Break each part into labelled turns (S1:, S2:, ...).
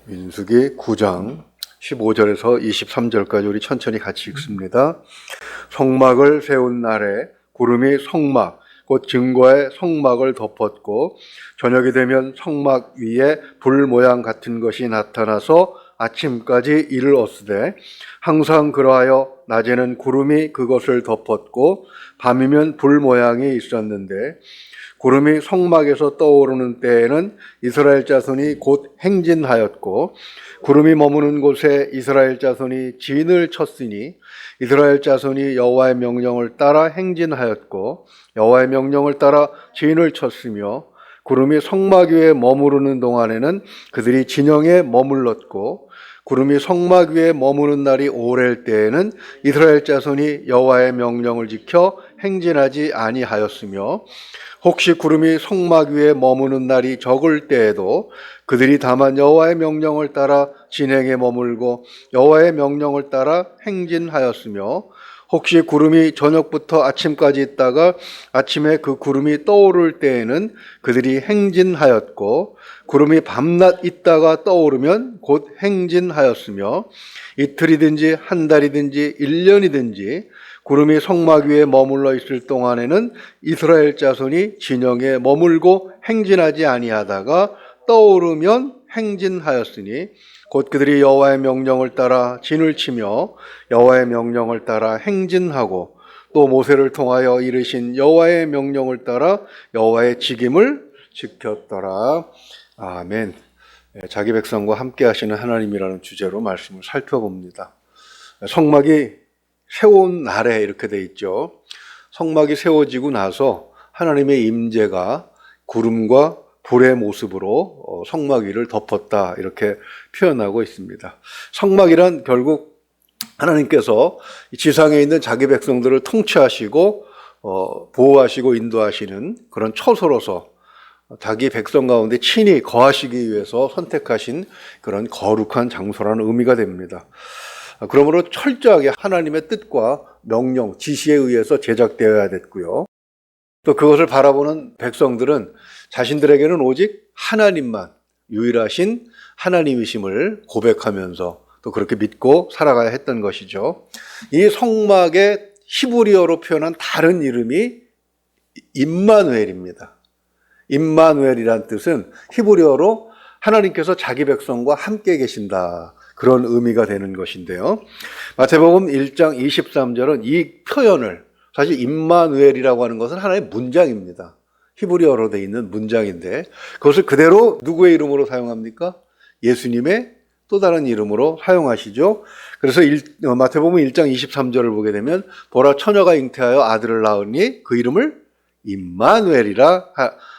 S1: 민수기 9장 15절에서 23절까지 우리 천천히 같이 읽습니다. 성막을 세운 날에 구름이 성막 곧 증거의 성막을 덮었고 저녁이 되면 성막 위에 불 모양 같은 것이 나타나서 아침까지 이르렀으되 항상 그러하여 낮에는 구름이 그것을 덮었고 밤이면 불 모양이 있었는데 구름이 성막에서 떠오르는 때에는 이스라엘 자손이 곧 행진하였고 구름이 머무는 곳에 이스라엘 자손이 진을 쳤으니 이스라엘 자손이 여호와의 명령을 따라 행진하였고 여호와의 명령을 따라 진을 쳤으며 구름이 성막 위에 머무르는 동안에는 그들이 진영에 머물렀고 구름이 성막 위에 머무는 날이 오랠 때에는 이스라엘 자손이 여호와의 명령을 지켜 행진하지 아니하였으며 혹시 구름이 성막 위에 머무는 날이 적을 때에도 그들이 다만 여호와의 명령을 따라 진행에 머물고 여호와의 명령을 따라 행진하였으며 혹시 구름이 저녁부터 아침까지 있다가 아침에 그 구름이 떠오를 때에는 그들이 행진하였고 구름이 밤낮 있다가 떠오르면 곧 행진하였으며 이틀이든지 한 달이든지 1년이든지 구름이 성막 위에 머물러 있을 동안에는 이스라엘 자손이 진영에 머물고 행진하지 아니하다가 떠오르면 행진하였으니 곧 그들이 여호와의 명령을 따라 진을 치며 여호와의 명령을 따라 행진하고 또 모세를 통하여 이르신 여호와의 명령을 따라 여호와의 직임을 지켰더라. 아멘. 자기 백성과 함께 하시는 하나님이라는 주제로 말씀을 살펴봅니다. 성막이 세운 날에 이렇게 돼 있죠. 성막이 세워지고 나서 하나님의 임재가 구름과 불의 모습으로 성막 위를 덮었다 이렇게 표현하고 있습니다. 성막이란 결국 하나님께서 지상에 있는 자기 백성들을 통치하시고 보호하시고 인도하시는 그런 처소로서 자기 백성 가운데 친히 거하시기 위해서 선택하신 그런 거룩한 장소라는 의미가 됩니다. 그러므로 철저하게 하나님의 뜻과 명령, 지시에 의해서 제작되어야 됐고요. 또 그것을 바라보는 백성들은 자신들에게는 오직 하나님만 유일하신 하나님이심을 고백하면서 또 그렇게 믿고 살아가야 했던 것이죠. 이 성막의 히브리어로 표현한 다른 이름이 임마누엘입니다. 임마누엘이란 뜻은 히브리어로 하나님께서 자기 백성과 함께 계신다. 그런 의미가 되는 것인데요. 마태복음 1장 23절은 이 표현을 사실 임마누엘이라고 하는 것은 하나의 문장입니다. 히브리어로 되어 있는 문장인데 그것을 그대로 누구의 이름으로 사용합니까? 예수님의 또 다른 이름으로 사용하시죠. 그래서 마태복음 1장 23절을 보게 되면 보라 처녀가 잉태하여 아들을 낳으니 그 이름을 임마누엘이라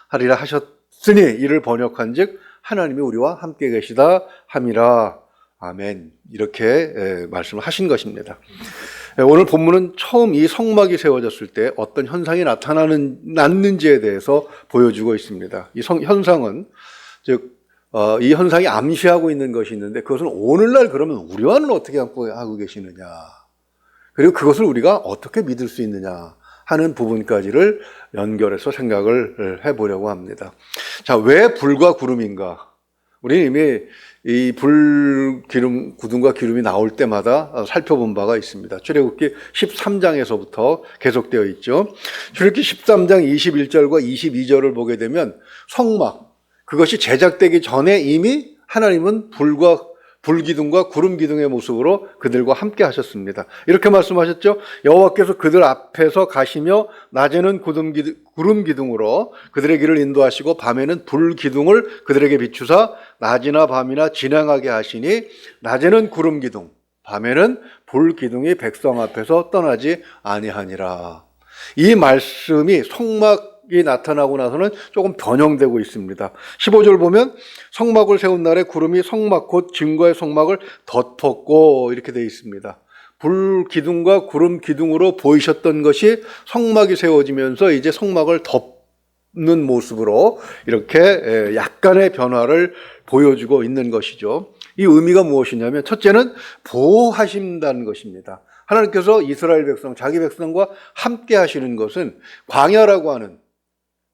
S1: 하리라 하셨으니 이를 번역한즉 하나님이 우리와 함께 계시다 함이라. 아멘. 이렇게 말씀을 하신 것입니다. 오늘 본문은 처음 이 성막이 세워졌을 때 어떤 현상이 났는지에 대해서 보여주고 있습니다. 이 현상은 이 현상이 암시하고 있는 것이 있는데 그것은 오늘날 그러면 우리와는 어떻게 하고 계시느냐 그리고 그것을 우리가 어떻게 믿을 수 있느냐 하는 부분까지를 연결해서 생각을 해보려고 합니다. 자, 왜 불과 구름인가? 우리는 이미 이 구름과 기름이 나올 때마다 살펴본 바가 있습니다. 출애굽기 13장에서부터 계속되어 있죠. 출애굽기 13장 21절과 22절을 보게 되면 성막, 그것이 제작되기 전에 이미 하나님은 불기둥과 구름기둥의 모습으로 그들과 함께 하셨습니다. 이렇게 말씀하셨죠. 여호와께서 그들 앞에서 가시며 낮에는 구름기둥으로 그들의 길을 인도하시고 밤에는 불기둥을 그들에게 비추사 낮이나 밤이나 진행하게 하시니 낮에는 구름기둥 밤에는 불기둥이 백성 앞에서 떠나지 아니하니라. 이 말씀이 성막이 나타나고 나서는 조금 변형되고 있습니다. 15절 보면 성막을 세운 날에 구름이 성막 곧 증거의 성막을 덮었고 이렇게 되어 있습니다. 불기둥과 구름기둥으로 보이셨던 것이 성막이 세워지면서 이제 성막을 덮는 모습으로 이렇게 약간의 변화를 보여주고 있는 것이죠. 이 의미가 무엇이냐면 첫째는 보호하신다는 것입니다. 하나님께서 이스라엘 백성, 자기 백성과 함께 하시는 것은 광야라고 하는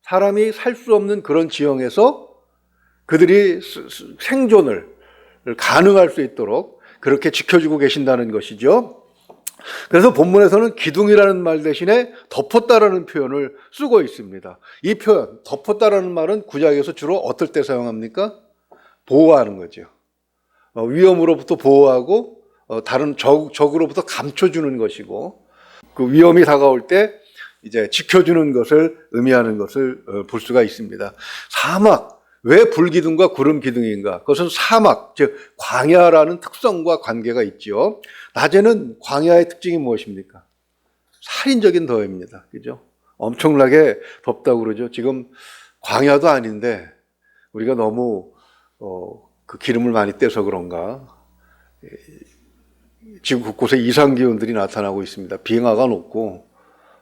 S1: 사람이 살 수 없는 그런 지형에서 그들이 생존을 가능할 수 있도록 그렇게 지켜주고 계신다는 것이죠. 그래서 본문에서는 기둥이라는 말 대신에 덮었다라는 표현을 쓰고 있습니다. 이 표현, 덮었다라는 말은 구약에서 주로 어떨 때 사용합니까? 보호하는 거죠. 위험으로부터 보호하고 다른 적으로부터 감춰주는 것이고, 그 위험이 다가올 때 이제 지켜주는 것을 의미하는 것을 볼 수가 있습니다. 사막, 왜 불기둥과 구름기둥인가? 그것은 사막, 즉 광야라는 특성과 관계가 있죠. 낮에는 광야의 특징이 무엇입니까? 살인적인 더위입니다. 그죠? 엄청나게 덥다고 그러죠. 지금 광야도 아닌데 우리가 너무 그 기름을 많이 떼서 그런가? 지금 곳곳에 이상 기온들이 나타나고 있습니다. 빙하가 높고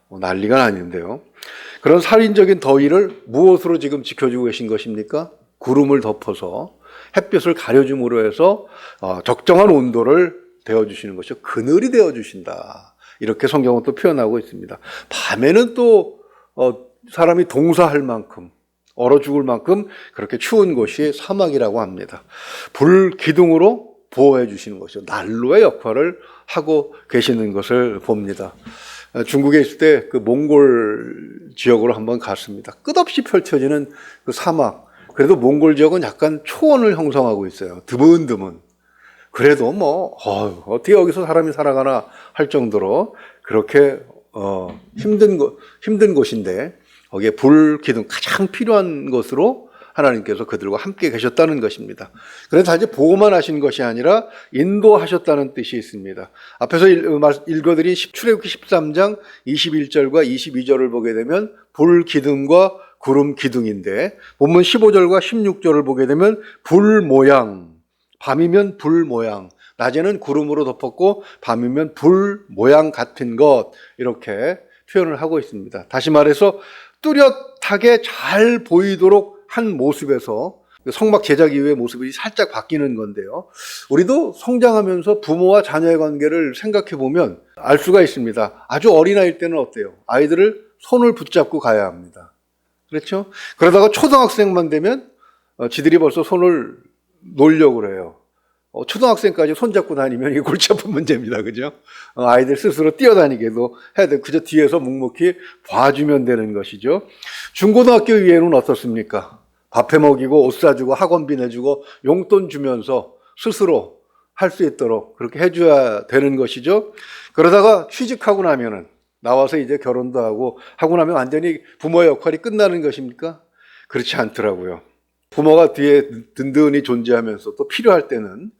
S1: 난리가 아닌데요. 그런 살인적인 더위를 무엇으로 지금 지켜주고 계신 것입니까? 구름을 덮어서 햇볕을 가려줌으로 해서 적정한 온도를 되어주시는 것이요. 그늘이 되어주신다. 이렇게 성경은 또 표현하고 있습니다. 밤에는 또 사람이 동사할 만큼, 얼어 죽을 만큼 그렇게 추운 곳이 사막이라고 합니다. 불기둥으로 보호해 주시는 것이죠. 난로의 역할을 하고 계시는 것을 봅니다. 중국에 있을 때 그 몽골 지역으로 한번 갔습니다. 끝없이 펼쳐지는 그 사막. 그래도 몽골 지역은 약간 초원을 형성하고 있어요. 드문드문. 그래도 어떻게 여기서 사람이 살아가나 할 정도로 그렇게 힘든 곳인데 거기에 불기둥 가장 필요한 것으로 하나님께서 그들과 함께 계셨다는 것입니다. 그래서 단지 보호만 하신 것이 아니라 인도하셨다는 뜻이 있습니다. 앞에서 읽어드린 출애굽기 13장 21절과 22절을 보게 되면 불기둥과 구름 기둥인데, 본문 15절과 16절을 보게 되면 불 모양, 밤이면 불 모양, 낮에는 구름으로 덮었고 밤이면 불 모양 같은 것, 이렇게 표현을 하고 있습니다. 다시 말해서 뚜렷하게 잘 보이도록 한 모습에서 성막 제작 이후의 모습이 살짝 바뀌는 건데요. 우리도 성장하면서 부모와 자녀의 관계를 생각해 보면 알 수가 있습니다. 아주 어린아이일 때는 어때요? 아이들을 손을 붙잡고 가야 합니다. 그렇죠? 그러다가 초등학생만 되면 지들이 벌써 손을 놓으려고 그래요. 초등학생까지 손잡고 다니면 이게 골치 아픈 문제입니다. 그죠? 아이들 스스로 뛰어다니게도 해야 돼. 그저 뒤에서 묵묵히 봐주면 되는 것이죠. 중고등학교 이후에는 어떻습니까? 밥해 먹이고 옷 사주고 학원비 내주고 용돈 주면서 스스로 할 수 있도록 그렇게 해줘야 되는 것이죠. 그러다가 취직하고 나면은 나와서 이제 결혼도 하고 나면 완전히 부모의 역할이 끝나는 것입니까? 그렇지 않더라고요. 부모가 뒤에 든든히 존재하면서 또 필요할 때는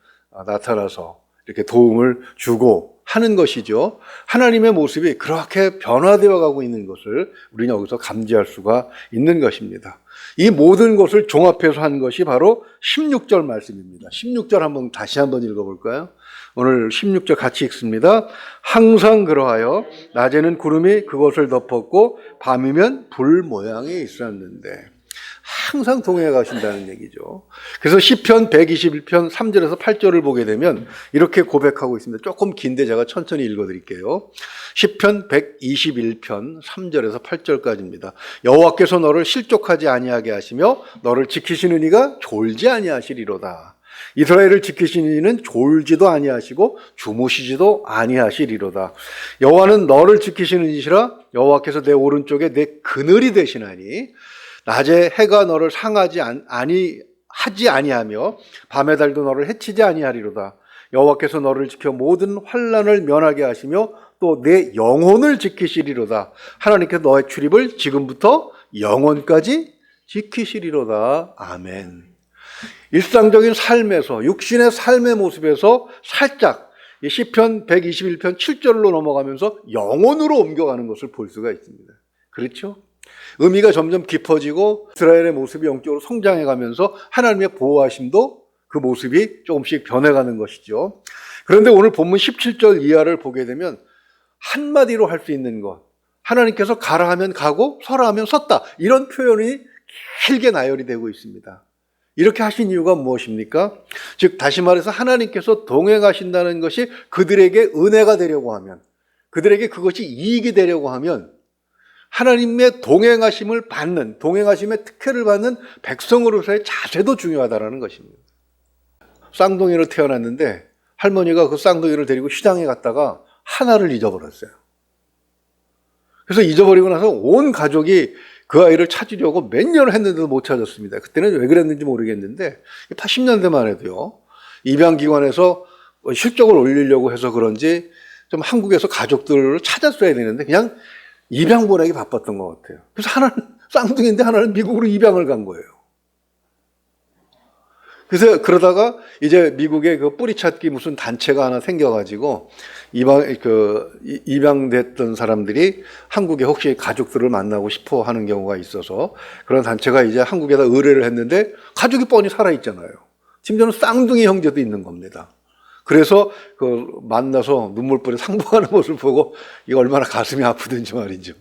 S1: 나타나서 이렇게 도움을 주고 하는 것이죠. 하나님의 모습이 그렇게 변화되어 가고 있는 것을 우리는 여기서 감지할 수가 있는 것입니다. 이 모든 것을 종합해서 한 것이 바로 16절 말씀입니다. 16절 다시 한번 읽어볼까요? 오늘 16절 같이 읽습니다. 항상 그러하여 낮에는 구름이 그것을 덮었고 밤이면 불 모양이 있었는데, 항상 동행해 가신다는 얘기죠. 그래서 시편 121편 3절에서 8절을 보게 되면 이렇게 고백하고 있습니다. 조금 긴데 제가 천천히 읽어드릴게요. 시편 121편 3절에서 8절까지입니다. 여호와께서 너를 실족하지 아니하게 하시며 너를 지키시는 이가 졸지 아니하시리로다. 이스라엘을 지키시는 이는 졸지도 아니하시고 주무시지도 아니하시리로다. 여호와는 너를 지키시는 이시라. 여호와께서 내 오른쪽에 내 그늘이 되시나니 낮에 해가 너를 상하지 하지 아니하며 밤의 달도 너를 해치지 아니하리로다. 여호와께서 너를 지켜 모든 환난을 면하게 하시며 또 내 영혼을 지키시리로다. 하나님께서 너의 출입을 지금부터 영원까지 지키시리로다. 아멘. 일상적인 삶에서, 육신의 삶의 모습에서 살짝 이 시편 121편 7절로 넘어가면서 영혼으로 옮겨가는 것을 볼 수가 있습니다. 그렇죠? 의미가 점점 깊어지고 이스라엘의 모습이 영적으로 성장해가면서 하나님의 보호하심도 그 모습이 조금씩 변해가는 것이죠. 그런데 오늘 본문 17절 이하를 보게 되면 한마디로 할 수 있는 것, 하나님께서 가라 하면 가고 서라 하면 섰다, 이런 표현이 길게 나열이 되고 있습니다. 이렇게 하신 이유가 무엇입니까? 즉 다시 말해서 하나님께서 동행하신다는 것이 그들에게 은혜가 되려고 하면, 그들에게 그것이 이익이 되려고 하면 하나님의 동행하심을 받는, 동행하심의 특혜를 받는 백성으로서의 자세도 중요하다는 것입니다. 쌍둥이로 태어났는데 할머니가 그 쌍둥이를 데리고 시장에 갔다가 하나를 잊어버렸어요. 그래서 잊어버리고 나서 온 가족이 그 아이를 찾으려고 몇 년을 했는데도 못 찾았습니다. 그때는 왜 그랬는지 모르겠는데 80년대만 해도요. 입양기관에서 실적을 올리려고 해서 그런지 좀 한국에서 가족들을 찾았어야 되는데 그냥 입양 보내기 바빴던 것 같아요. 그래서 하나는 쌍둥이인데 하나는 미국으로 입양을 간 거예요. 그래서 그러다가 이제 미국에 그 뿌리 찾기 무슨 단체가 하나 생겨가지고 입양됐던 사람들이 한국에 혹시 가족들을 만나고 싶어 하는 경우가 있어서 그런 단체가 이제 한국에다 의뢰를 했는데 가족이 뻔히 살아있잖아요. 심지어는 쌍둥이 형제도 있는 겁니다. 그래서 그 만나서 눈물불에 상봉하는 모습을 보고 이거 얼마나 가슴이 아프든지 말이죠.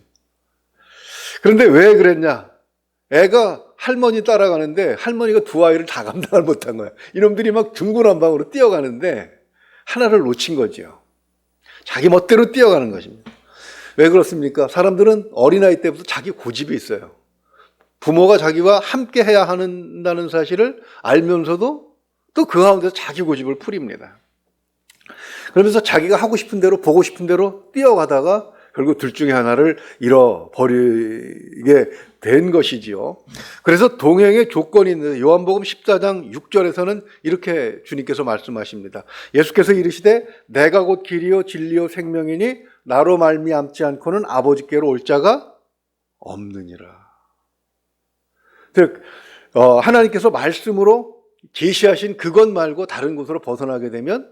S1: 그런데 왜 그랬냐? 애가 할머니 따라가는데 할머니가 두 아이를 다 감당을 못한 거야. 이놈들이 막 중구난방으로 뛰어가는데 하나를 놓친 거죠. 자기 멋대로 뛰어가는 것입니다. 왜 그렇습니까? 사람들은 어린아이 때부터 자기 고집이 있어요. 부모가 자기와 함께 해야 한다는 사실을 알면서도 또 그 가운데서 자기 고집을 부립니다. 그러면서 자기가 하고 싶은 대로 보고 싶은 대로 뛰어가다가 결국 둘 중에 하나를 잃어버리게 된 것이지요. 그래서 동행의 조건이 있는 요한복음 14장 6절에서는 이렇게 주님께서 말씀하십니다. 예수께서 이르시되 내가 곧 길이요 진리요 생명이니 나로 말미암지 않고는 아버지께로 올 자가 없느니라. 즉 하나님께서 말씀으로 계시하신 그것 말고 다른 곳으로 벗어나게 되면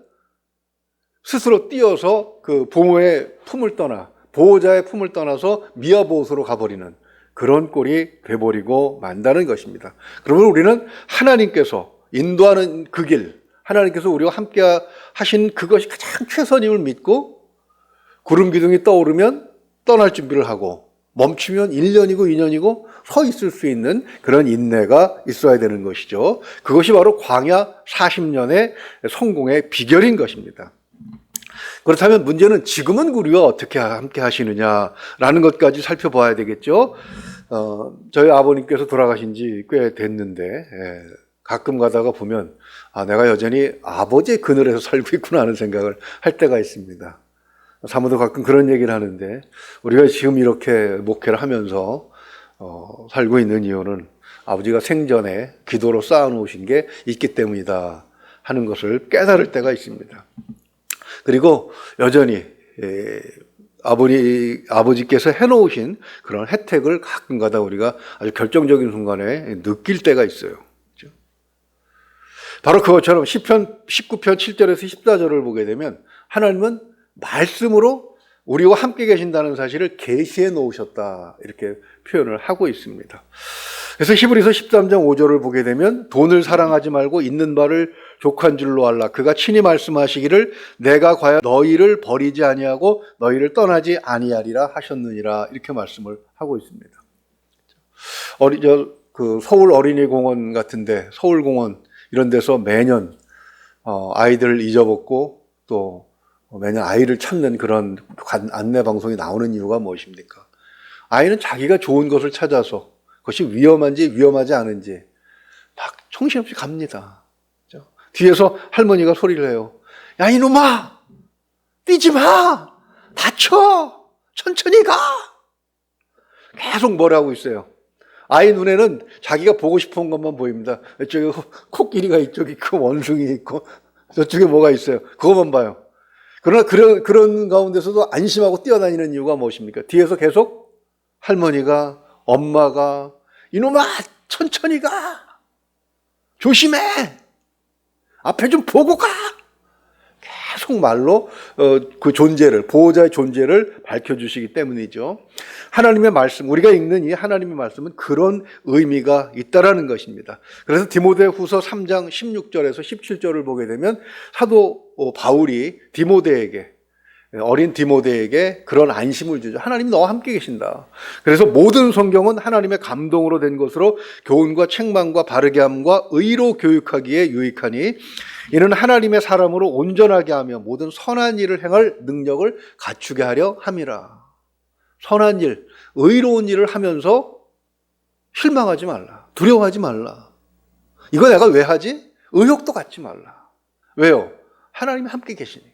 S1: 스스로 뛰어서 그 부모의 품을 떠나 보호자의 품을 떠나서 미아보호소로 가버리는 그런 꼴이 돼버리고 만다는 것입니다. 그러면 우리는 하나님께서 인도하는 그 길, 하나님께서 우리와 함께 하신 그것이 가장 최선임을 믿고 구름 기둥이 떠오르면 떠날 준비를 하고 멈추면 1년이고 2년이고 서 있을 수 있는 그런 인내가 있어야 되는 것이죠. 그것이 바로 광야 40년의 성공의 비결인 것입니다. 그렇다면 문제는 지금은 우리와 어떻게 함께 하시느냐라는 것까지 살펴봐야 되겠죠. 저희 아버님께서 돌아가신 지 꽤 됐는데 가끔 가다가 보면 내가 여전히 아버지의 그늘에서 살고 있구나 하는 생각을 할 때가 있습니다. 사모도 가끔 그런 얘기를 하는데 우리가 지금 이렇게 목회를 하면서 살고 있는 이유는 아버지가 생전에 기도로 쌓아놓으신 게 있기 때문이다 하는 것을 깨달을 때가 있습니다. 그리고 여전히 아버지께서 해놓으신 그런 혜택을 가끔가다 우리가 아주 결정적인 순간에 느낄 때가 있어요. 그렇죠? 바로 그것처럼 시편 19편 7절에서 14절을 보게 되면 하나님은 말씀으로 우리와 함께 계신다는 사실을 계시해 놓으셨다 이렇게 표현을 하고 있습니다. 그래서 히브리서 13장 5절을 보게 되면 돈을 사랑하지 말고 있는 바를 족한 줄로 알라. 그가 친히 말씀하시기를 내가 과연 너희를 버리지 아니하고 너희를 떠나지 아니하리라 하셨느니라 이렇게 말씀을 하고 있습니다. 서울 어린이공원 같은데 서울공원 이런 데서 매년 아이들을 잊어먹고 또 매년 아이를 찾는 그런 안내 방송이 나오는 이유가 무엇입니까? 아이는 자기가 좋은 것을 찾아서 그것이 위험한지 위험하지 않은지 막 정신없이 갑니다. 그렇죠? 뒤에서 할머니가 소리를 해요. 야 이놈아 뛰지 마 다쳐 천천히 가 계속 뭐라고 있어요. 아이 눈에는 자기가 보고 싶은 것만 보입니다. 이쪽에 코끼리가 이쪽에 있고 원숭이 있고 저쪽에 뭐가 있어요. 그것만 봐요. 그러나 그런 가운데서도 안심하고 뛰어다니는 이유가 무엇입니까? 뒤에서 계속 할머니가 엄마가 이놈아 천천히 가 조심해 앞에 좀 보고 가 계속 말로 그 존재를 보호자의 존재를 밝혀주시기 때문이죠. 하나님의 말씀 우리가 읽는 이 하나님의 말씀은 그런 의미가 있다라는 것입니다. 그래서 디모데후서 3장 16절에서 17절을 보게 되면 사도 바울이 어린 디모데에게 그런 안심을 주죠. 하나님 너와 함께 계신다. 그래서 모든 성경은 하나님의 감동으로 된 것으로 교훈과 책망과 바르게 함과 의로 교육하기에 유익하니 이는 하나님의 사람으로 온전하게 하며 모든 선한 일을 행할 능력을 갖추게 하려 함이라. 선한 일, 의로운 일을 하면서 실망하지 말라. 두려워하지 말라. 이거 내가 왜 하지? 의욕도 갖지 말라. 왜요? 하나님이 함께 계시니까.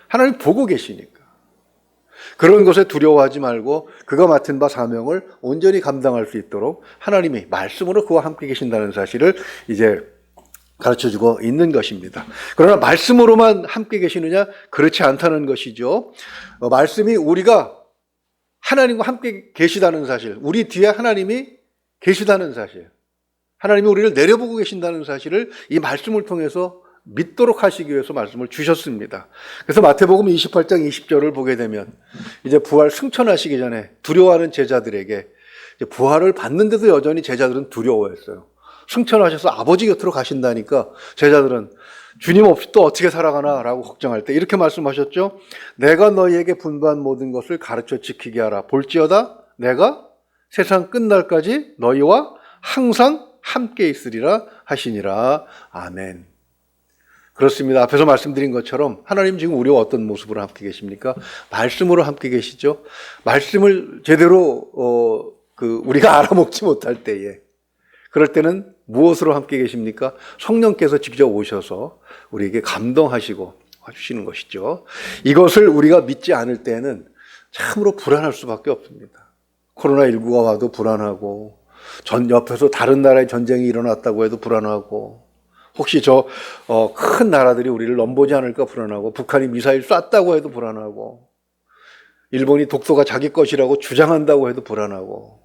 S1: 하나님 보고 계시니까. 그런 것에 두려워하지 말고 그가 맡은 바 사명을 온전히 감당할 수 있도록 하나님이 말씀으로 그와 함께 계신다는 사실을 이제 가르쳐주고 있는 것입니다. 그러나 말씀으로만 함께 계시느냐? 그렇지 않다는 것이죠. 말씀이 우리가 하나님과 함께 계시다는 사실, 우리 뒤에 하나님이 계시다는 사실, 하나님이 우리를 내려보고 계신다는 사실을 이 말씀을 통해서 믿도록 하시기 위해서 말씀을 주셨습니다. 그래서 마태복음 28장 20절을 보게 되면 이제 부활 승천하시기 전에 두려워하는 제자들에게 이제 부활을 받는데도 여전히 제자들은 두려워했어요. 승천하셔서 아버지 곁으로 가신다니까 제자들은 주님 없이 또 어떻게 살아가나 라고 걱정할 때 이렇게 말씀하셨죠. 내가 너희에게 분부한 모든 것을 가르쳐 지키게 하라. 볼지어다 내가 세상 끝날까지 너희와 항상 함께 있으리라 하시니라. 아멘. 그렇습니다. 앞에서 말씀드린 것처럼 하나님 지금 우리와 어떤 모습으로 함께 계십니까? 말씀으로 함께 계시죠. 말씀을 제대로 우리가 알아먹지 못할 때에, 그럴 때는 무엇으로 함께 계십니까? 성령께서 직접 오셔서 우리에게 감동하시고 해주시는 것이죠. 이것을 우리가 믿지 않을 때는 참으로 불안할 수밖에 없습니다. 코로나19가 와도 불안하고, 옆에서 다른 나라의 전쟁이 일어났다고 해도 불안하고, 혹시 큰 나라들이 우리를 넘보지 않을까 불안하고, 북한이 미사일 쐈다고 해도 불안하고, 일본이 독도가 자기 것이라고 주장한다고 해도 불안하고,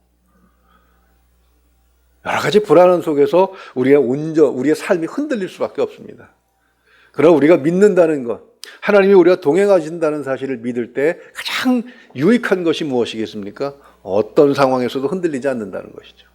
S1: 여러 가지 불안한 속에서 우리의 삶이 흔들릴 수밖에 없습니다. 그러나 우리가 믿는다는 것, 하나님이 우리가 동행하신다는 사실을 믿을 때 가장 유익한 것이 무엇이겠습니까? 어떤 상황에서도 흔들리지 않는다는 것이죠.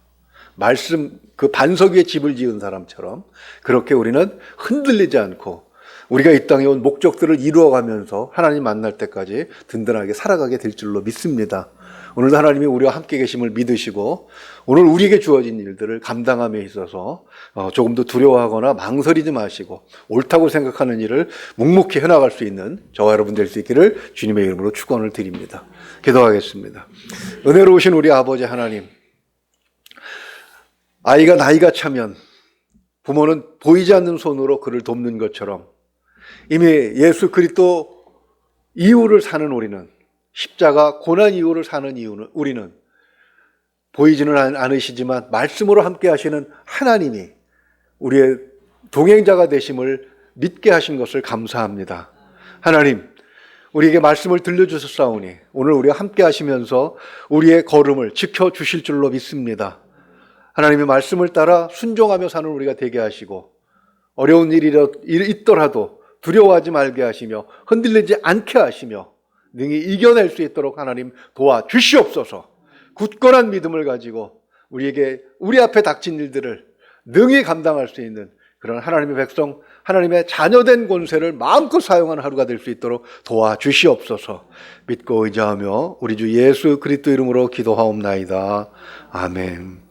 S1: 말씀, 그 반석 위에 집을 지은 사람처럼 그렇게 우리는 흔들리지 않고 우리가 이 땅에 온 목적들을 이루어가면서 하나님 만날 때까지 든든하게 살아가게 될 줄로 믿습니다. 오늘도 하나님이 우리와 함께 계심을 믿으시고 오늘 우리에게 주어진 일들을 감당함에 있어서 조금 더 두려워하거나 망설이지 마시고 옳다고 생각하는 일을 묵묵히 해나갈 수 있는 저와 여러분 될 수 있기를 주님의 이름으로 축원을 드립니다. 기도하겠습니다. 은혜로우신 우리 아버지 하나님, 아이가 나이가 차면 부모는 보이지 않는 손으로 그를 돕는 것처럼 이미 예수 그리스도 이후를 사는 우리는, 십자가 고난 이후를 사는 우리는 보이지는 않으시지만 말씀으로 함께 하시는 하나님이 우리의 동행자가 되심을 믿게 하신 것을 감사합니다. 하나님, 우리에게 말씀을 들려주셨사오니 오늘 우리와 함께 하시면서 우리의 걸음을 지켜주실 줄로 믿습니다. 하나님의 말씀을 따라 순종하며 사는 우리가 되게 하시고 어려운 일이 있더라도 두려워하지 말게 하시며 흔들리지 않게 하시며 능히 이겨낼 수 있도록 하나님 도와주시옵소서. 굳건한 믿음을 가지고 우리 앞에 닥친 일들을 능히 감당할 수 있는 그런 하나님의 백성, 하나님의 자녀된 권세를 마음껏 사용하는 하루가 될 수 있도록 도와주시옵소서. 믿고 의지하며 우리 주 예수 그리스도 이름으로 기도하옵나이다. 아멘.